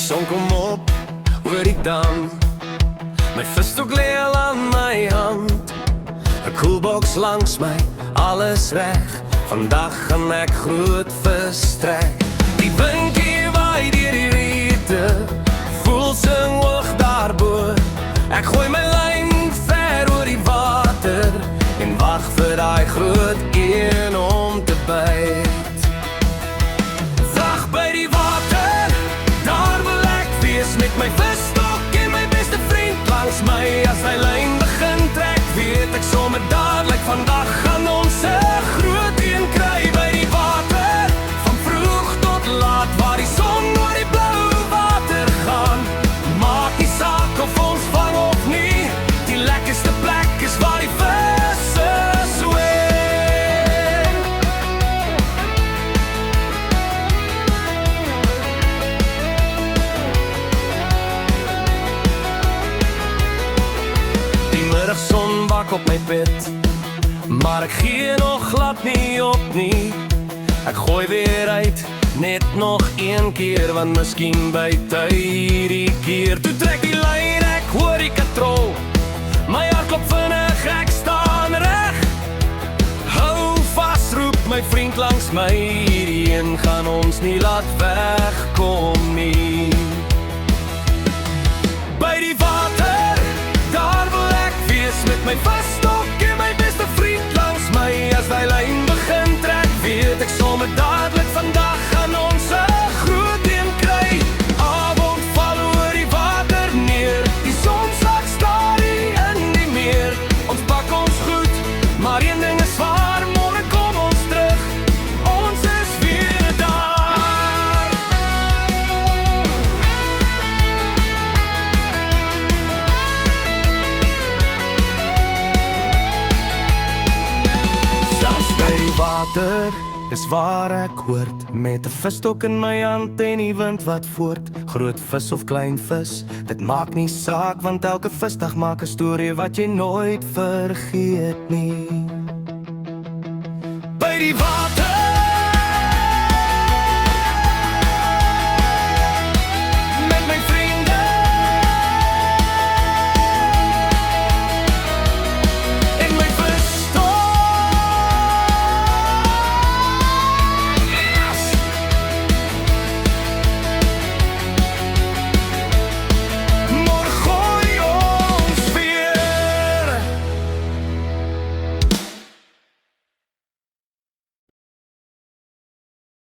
son kom op oor die dam. My visstok lê al aan my hand, 'n koelboks langs my, alles reg. Vandag gaan ek groot vis trek. Die windjie waai deur die riete, voel sing hoog daarbo. Ek gooi my lyn ver oor die water en wag vir daai groot een om te byt. Dag by die water, daar wil ek wees met my visstok en my beste vriend langs my. As hy lyn begin trek, weet ek sommer dadelik vandag gaan ons 'n groot een kry by die water. Van vroeg tot laat waar die son oor die blou water gaan. Maak nie saak of ons vang of nie, die lekkerste plek is waar die visse swem. Die middagson wak op my bed, maar ek gee nog glad nie op nie. Ek gooi weer uit, net nog een keer, want miskien byt hy hierdie keer. Toe trek die lyn, ek hoor die katrol, my hart klop vinnig, ek staan reg. Hou vas, roep my vriend langs my, hierdie een gaan ons nie laat wegkom nie. By die water, daar wil ek wees met my visstok en my beste vriend langs my. As die lyn begin trek, weet ek sommer dadelik vandag gaan ons 'n groot een kry. Avond val oor die water neer, die son sak stadig in die meer. Ons pak ons goed, maar een ding is waar, môre kom ons terug, ons is weer daar. Selfs by die water is waar ek hoort, met 'n visstok in my hand en die wind wat voort. Groot vis of klein vis, dit maak nie saak, want elke visdag maak 'n storie wat jy nooit vergeet nie. By die water